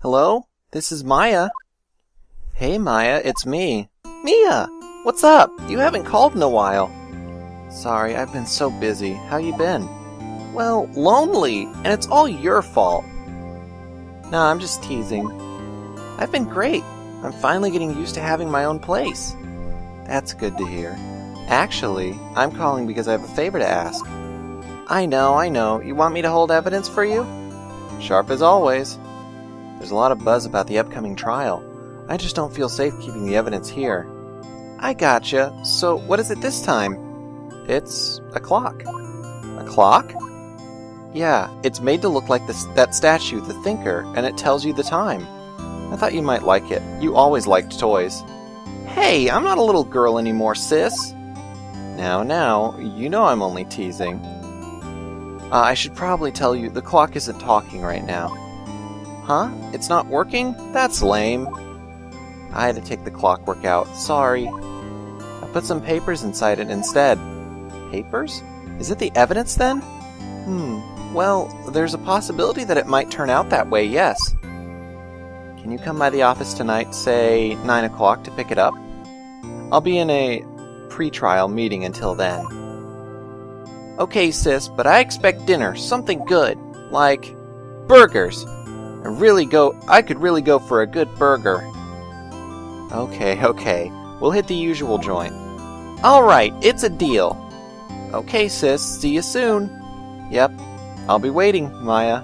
Hello? This is Maya. Hey, Maya, it's me. Mia! What's up? You haven't called in a while. Sorry, I've been so busy. How you been? Well, lonely, and it's all your fault. Nah, I'm just teasing. I've been great. I'm finally getting used to having my own place. That's good to hear. Actually, I'm calling because I have a favor to ask. I know. You want me to hold evidence for you? Sharp as always. There's a lot of buzz about the upcoming trial. I just don't feel safe keeping the evidence here. I gotcha. So, what is it this time? It's a clock. A clock? Yeah, it's made to look like that statue, the Thinker, and it tells you the time. I thought you might like it. You always liked toys. Hey, I'm not a little girl anymore, sis. Now, you know I'm only teasing. I should probably tell you, the clock isn't talking right now. Huh? It's not working? That's lame. I had to take the clockwork out. Sorry. I put some papers inside it instead. Papers? Is it the evidence then? Well, there's a possibility that it might turn out that way, yes. Can you come by the office tonight, say 9 o'clock, to pick it up? I'll be in a pre-trial meeting until then. Okay, sis, but I expect dinner, something good, like burgers. I could really go for a good burger. Okay. We'll hit the usual joint. Alright, it's a deal. Okay, sis, see you soon. Yep, I'll be waiting, Maya.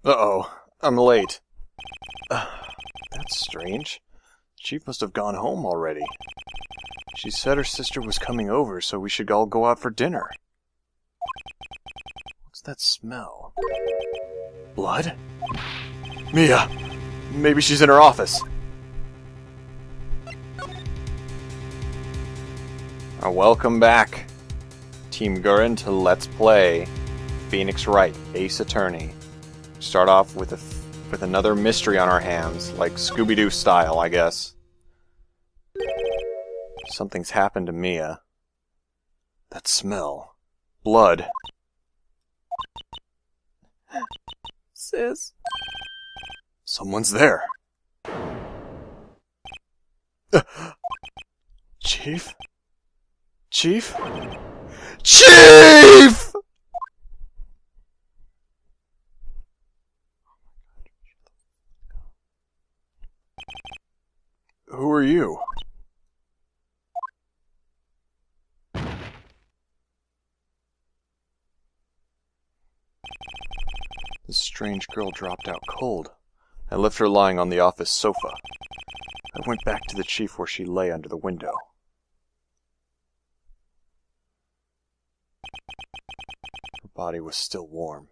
Uh-oh, I'm late. That's strange. Chief must have gone home already. She said her sister was coming over, so we should all go out for dinner. What's that smell? Blood? Mia! Maybe she's in her office. Welcome back, Team Gurren, to Let's Play Phoenix Wright, Ace Attorney. Start off with another mystery on our hands, like Scooby-Doo style, I guess. Something's happened to Mia. That smell. Blood. Sis. Someone's there. Chief? Chief? Chief! Who are you? This strange girl dropped out cold. I left her lying on the office sofa. I went back to the chief where she lay under the window. Her body was still warm.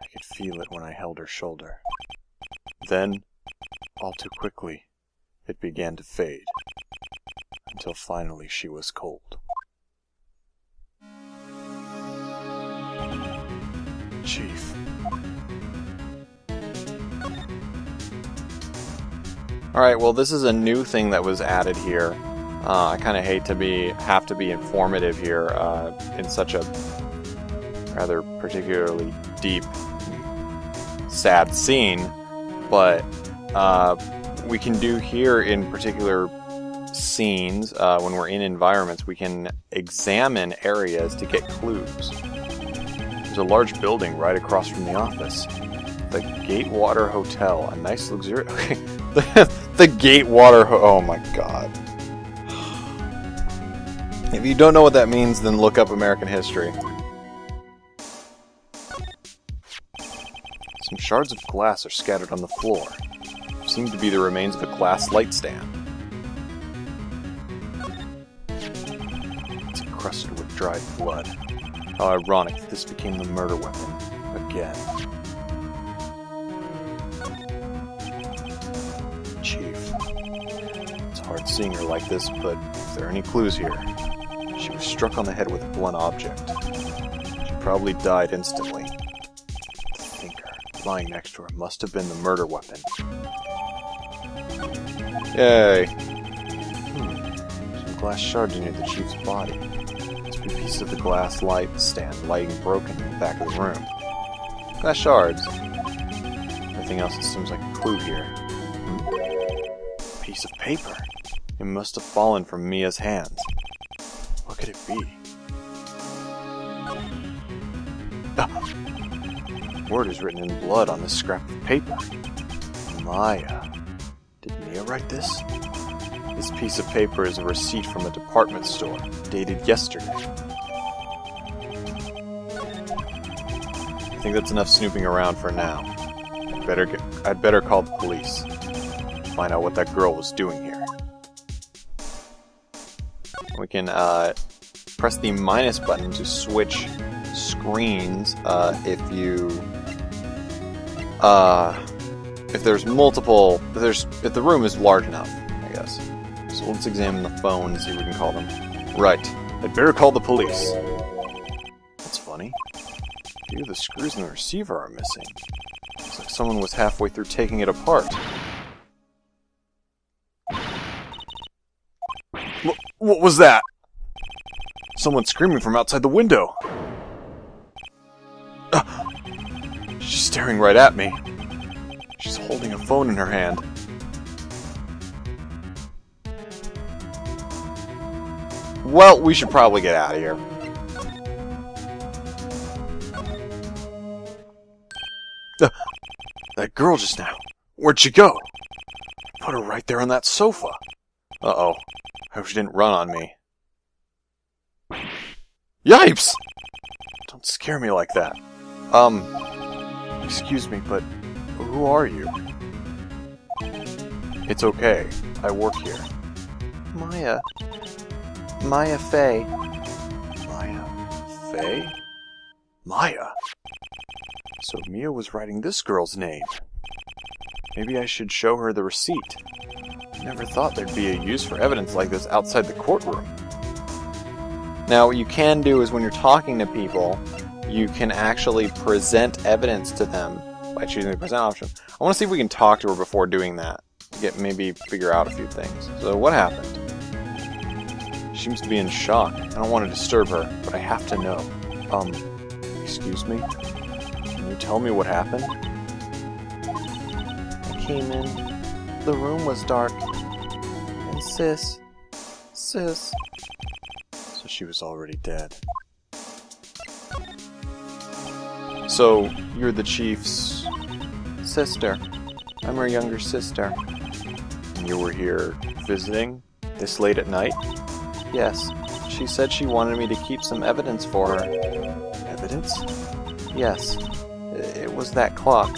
I could feel it when I held her shoulder. Then, all too quickly, it began to fade, until finally she was cold. Chief. Alright, well this is a new thing that was added here. I kind of hate to have to be informative here in such a rather particularly deep, sad scene, but we can do here in particular scenes, when we're in environments, we can examine areas to get clues. There's a large building right across from the office. The Gatewater Hotel, a nice luxurious... Okay, the Gatewater oh my god. If you don't know what that means, then look up American history. Some shards of glass are scattered on the floor. Seem to be the remains of a glass light stand. It's encrusted with dried blood. How ironic that this became the murder weapon again. Chief. It's hard seeing her like this, but if there are any clues here, she was struck on the head with a blunt object. She probably died instantly. The thinker lying next to her must have been the murder weapon. Yay! Some glass shards near the chief's body. Must be pieces of the glass light stand lying broken in the back of the room. Glass shards. Everything else seems like a clue here. Piece of paper. It must have fallen from Mia's hands. What could it be? Word is written in blood on this scrap of paper. Maya. Did Mia write this? This piece of paper is a receipt from a department store, dated yesterday. I think that's enough snooping around for now. I'd better call the police. Find out what that girl was doing here. We can press the minus button to switch screens if there's multiple, if the room is large enough, I guess. So let's examine the phone and see if we can call them. Right, I'd better call the police. That's funny. Here the screws in the receiver are missing. Looks like someone was halfway through taking it apart. What was that? Someone screaming from outside the window. She's staring right at me. She's holding a phone in her hand. Well, we should probably get out of here. That girl just now. Where'd she go? Put her right there on that sofa. Uh-oh. I hope she didn't run on me. Yipes! Don't scare me like that. Excuse me, but who are you? It's okay. I work here. Maya. Maya Fey. Maya Fey? Maya? So Mia was writing this girl's name. Maybe I should show her the receipt. Never thought there'd be a use for evidence like this outside the courtroom. Now, what you can do is when you're talking to people, you can actually present evidence to them by choosing the present option. I want to see if we can talk to her before doing that. To maybe figure out a few things. So, what happened? She seems to be in shock. I don't want to disturb her, but I have to know. Excuse me? Can you tell me what happened? I came in. The room was dark. And sis. So she was already dead. So, you're the chief's sister. I'm her younger sister. And you were here visiting this late at night? Yes. She said she wanted me to keep some evidence for her. Evidence? Yes. It was that clock.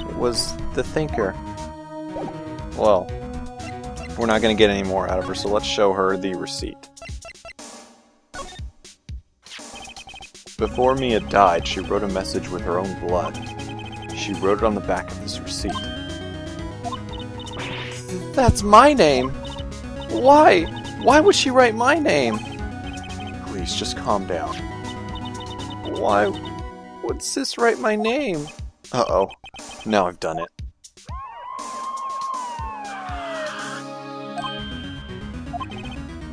It was the thinker. Well, we're not going to get any more out of her, so let's show her the receipt. Before Mia died, she wrote a message with her own blood. She wrote it on the back of this receipt. That's my name! Why? Why would she write my name? Please, just calm down. Why would Sis write my name? Uh-oh. Now I've done it.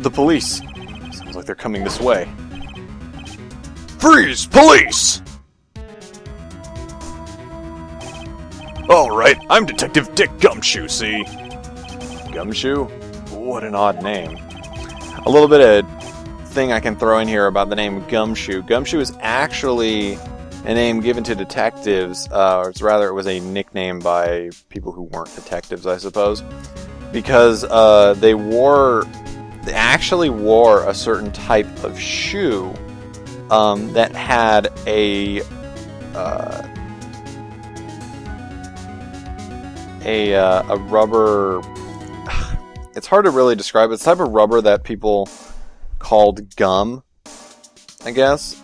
The police. Sounds like they're coming this way. Freeze! Police! Alright, I'm Detective Dick Gumshoe, see? Gumshoe? What an odd name. A little bit of thing I can throw in here about the name Gumshoe. Gumshoe is actually a name given to detectives, or rather it was a nickname by people who weren't detectives, I suppose. Because they actually wore a certain type of shoe that had a rubber. It's hard to really describe. It's the type of rubber that people called gum, I guess.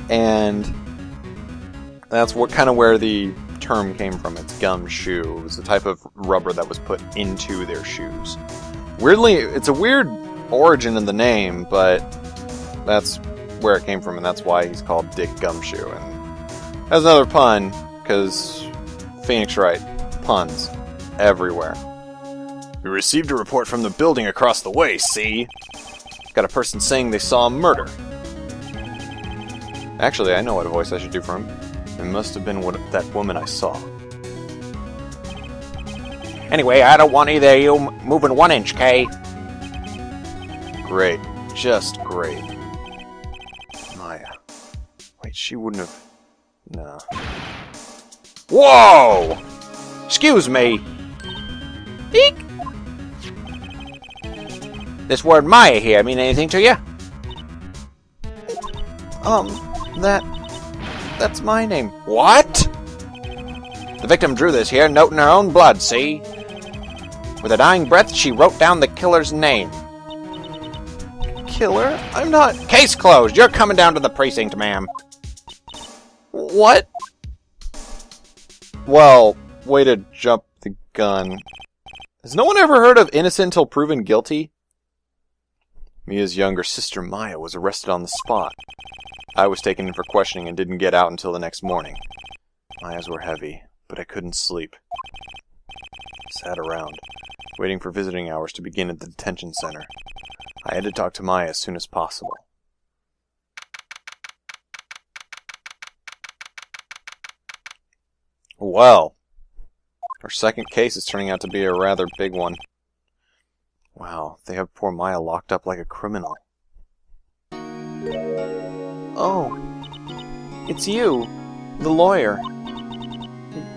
And that's what kind of where the term came from. It's gum shoe. It was the type of rubber that was put into their shoes. Weirdly, it's a weird origin in the name, but that's where it came from, and that's why he's called Dick Gumshoe. And that's another pun, because Phoenix Wright, puns everywhere. We received a report from the building across the way, see? Got a person saying they saw a murder. Actually, I know what voice I should do for him. It must have been that woman I saw. Anyway, I don't want either of you moving 1 inch, Kay. Great. Just great. Maya. Wait, she wouldn't have... No. Whoa! Excuse me. Eek! This word Maya here mean anything to you? That's my name. What? The victim drew this here note in her own blood, see? With a dying breath, she wrote down the killer's name. Killer? I'm not... Case closed. You're coming down to the precinct, ma'am. What? Well, way to jump the gun. Has no one ever heard of innocent until proven guilty? Mia's younger sister, Maya, was arrested on the spot. I was taken in for questioning and didn't get out until the next morning. My eyes were heavy, but I couldn't sleep. I sat around, waiting for visiting hours to begin at the detention center. I had to talk to Maya as soon as possible. Well, our second case is turning out to be a rather big one. Wow, they have poor Maya locked up like a criminal. Oh, it's you, the lawyer.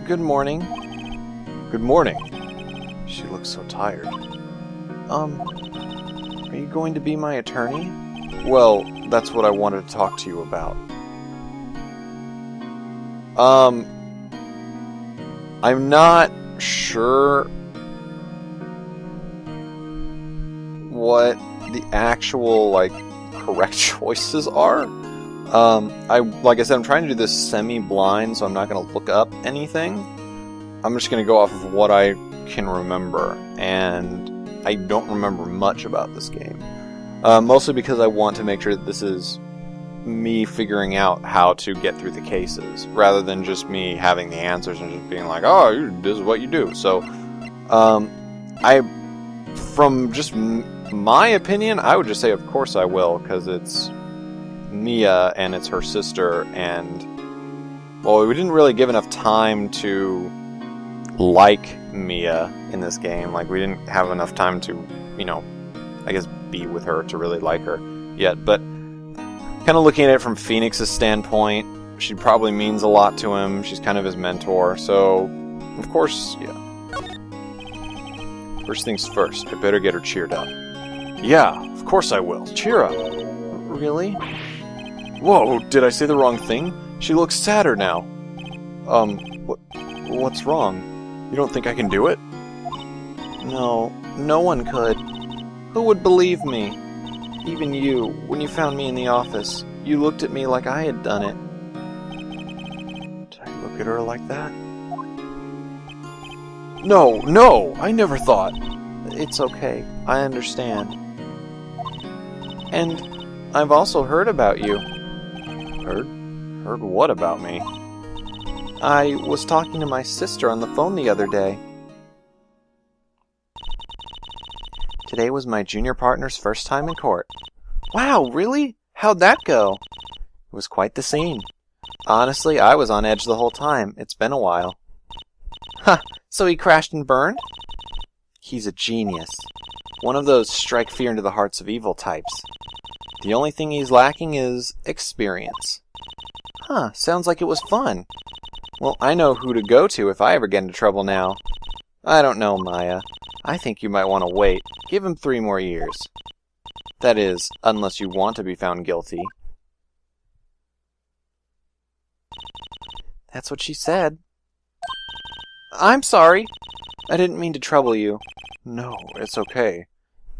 Good morning. Good morning. She looks so tired. Are you going to be my attorney? Well, that's what I wanted to talk to you about. I'm not sure what the actual, correct choices are. Like I said, I'm trying to do this semi-blind, so I'm not going to look up anything. I'm just going to go off of what I can remember, and I don't remember much about this game. Mostly because I want to make sure that this is me figuring out how to get through the cases, rather than just me having the answers and just being like, oh, this is what you do. So, from just my opinion, I would just say, of course I will, because it's Mia and it's her sister, and, well, we didn't really give enough time to like Mia in this game. Like, we didn't have enough time to, I guess, be with her to really like her yet, but kind of looking at it from Phoenix's standpoint, she probably means a lot to him. She's kind of his mentor, so of course, yeah. First things first, I better get her cheered up. Yeah, of course I will. Cheer up. Really? Whoa, did I say the wrong thing? She looks sadder now. What's wrong? You don't think I can do it? No, no one could. Who would believe me? Even you, when you found me in the office, you looked at me like I had done it. Did I look at her like that? No, I never thought. It's okay, I understand. And I've also heard about you. Heard what about me? I was talking to my sister on the phone the other day. Today was my junior partner's first time in court. Wow, really? How'd that go? It was quite the scene. Honestly, I was on edge the whole time. It's been a while. Ha! So he crashed and burned? He's a genius. One of those strike fear into the hearts of evil types. The only thing he's lacking is experience. Huh, sounds like it was fun. Well, I know who to go to if I ever get into trouble now. I don't know, Maya. I think you might want to wait. Give him 3 more years. That is, unless you want to be found guilty. That's what she said. I'm sorry. I didn't mean to trouble you. No, it's okay.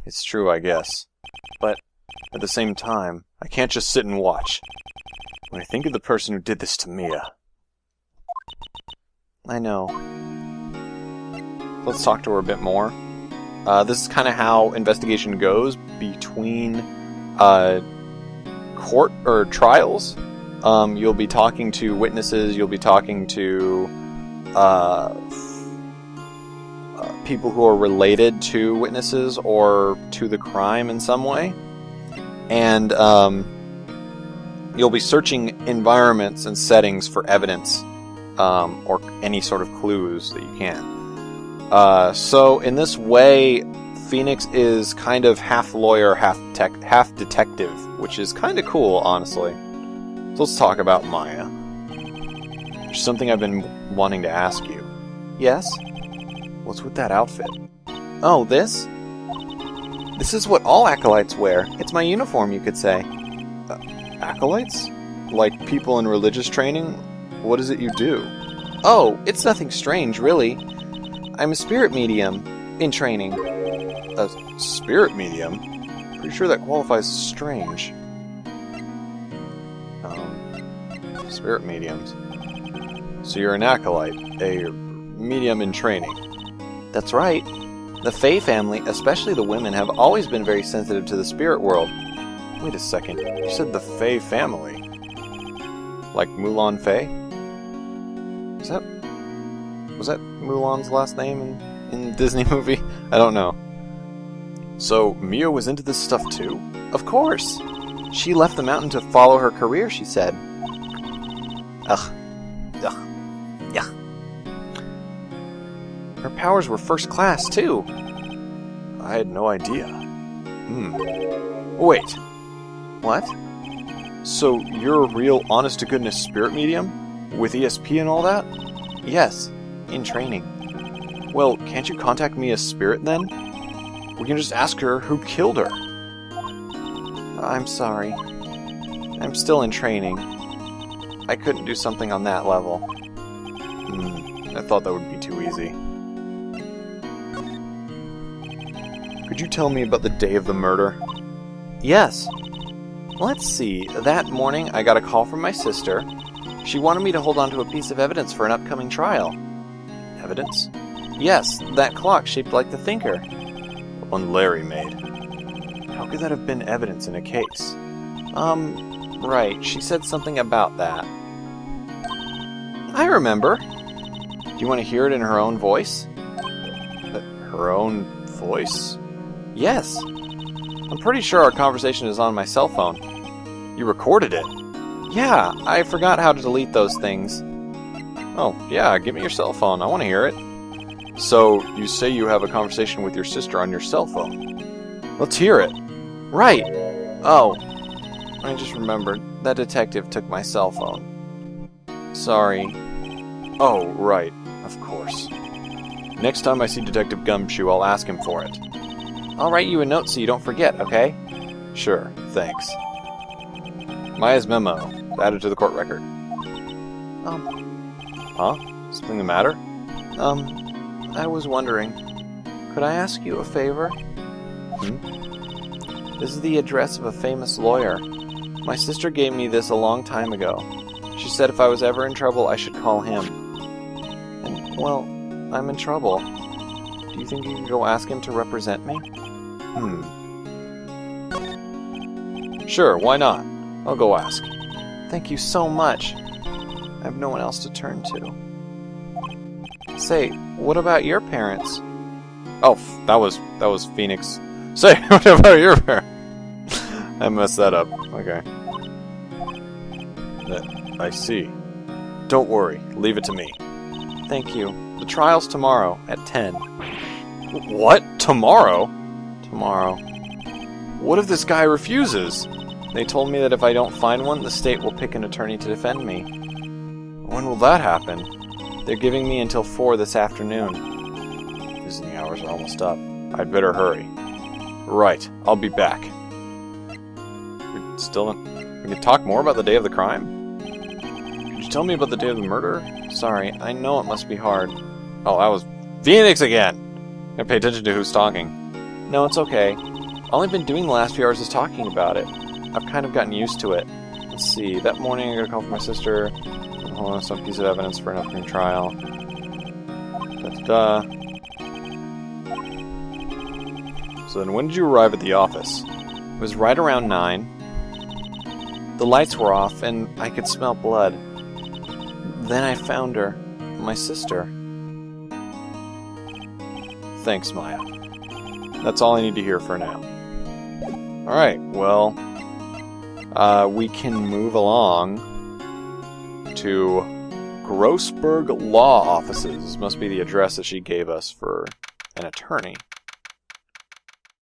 It's true, I guess. But at the same time, I can't just sit and watch. When I think of the person who did this to Mia... I know. Let's talk to her a bit more. This is kind of how investigation goes between court or trials. You'll be talking to witnesses, you'll be talking to people who are related to witnesses or to the crime in some way. And you'll be searching environments and settings for evidence or any sort of clues that you can. So in this way, Phoenix is kind of half lawyer, half detective, which is kind of cool, honestly. So let's talk about Maya. There's something I've been wanting to ask you. Yes? What's with that outfit? Oh, this? This is what all acolytes wear. It's my uniform, you could say. Acolytes? Like people in religious training? What is it you do? Oh, it's nothing strange, really. I'm a spirit medium in training. A spirit medium? Pretty sure that qualifies as strange. Spirit mediums. So you're an acolyte, a medium in training. That's right. The Fae family, especially the women, have always been very sensitive to the spirit world. Wait a second, you said the Fae family? Like Mulan Fae? Was that Mulan's last name in Disney movie? I don't know. So, Mia was into this stuff too? Of course. She left the mountain to follow her career, she said. Ugh. Yeah. Her powers were first class, too. I had no idea. Wait. What? So, you're a real honest-to-goodness spirit medium? With ESP and all that? Yes, in training. Well, can't you contact Mia's spirit then? We can just ask her who killed her. I'm sorry. I'm still in training. I couldn't do something on that level. I thought that would be too easy. Could you tell me about the day of the murder? Yes. Let's see. That morning, I got a call from my sister. She wanted me to hold on to a piece of evidence for an upcoming trial. Evidence? Yes, that clock shaped like the Thinker. The one Larry made. How could that have been evidence in a case? Right. She said something about that. I remember. Do you want to hear it in her own voice? Her own voice? Yes. I'm pretty sure our conversation is on my cell phone. You recorded it? Yeah, I forgot how to delete those things. Oh, yeah, give me your cell phone. I want to hear it. So, you say you have a conversation with your sister on your cell phone. Let's hear it. Right. Oh, I just remembered. That detective took my cell phone. Sorry. Oh, right. Of course. Next time I see Detective Gumshoe, I'll ask him for it. I'll write you a note so you don't forget, okay? Sure, thanks. Maya's memo. Added to the court record. Huh? Something the matter? I was wondering, could I ask you a favor? This is the address of a famous lawyer. My sister gave me this a long time ago. She said if I was ever in trouble, I should call him. And, well, I'm in trouble. Do you think you could go ask him to represent me? Sure, why not? I'll go ask. Thank you so much. I have no one else to turn to. Say, what about your parents? Oh, that was Phoenix Say, what about your parents? I messed that up. Okay. I see. Don't worry. Leave it to me. Thank you. The trial's tomorrow at 10. What? Tomorrow? Tomorrow. What if this guy refuses? They told me that if I don't find one, the state will pick an attorney to defend me. When will that happen? They're giving me until 4 this afternoon. Visiting hours are almost up. I'd better hurry. Right. I'll be back. We can talk more about the day of the crime? Could you tell me about the day of the murder? Sorry, I know it must be hard. Oh, that was Phoenix again! Gotta pay attention to who's talking. No, it's okay. All I've been doing the last few hours is talking about it. I've kind of gotten used to it. Let's see, that morning I got a call from my sister. Hold on, some piece of evidence for an upcoming trial. Da-da-da. So then when did you arrive at the office? It was right around 9. The lights were off, and I could smell blood. Then I found her. My sister. Thanks, Maya. That's all I need to hear for now. Alright, well... we can move along to Grossberg Law Offices. This must be the address that she gave us for an attorney.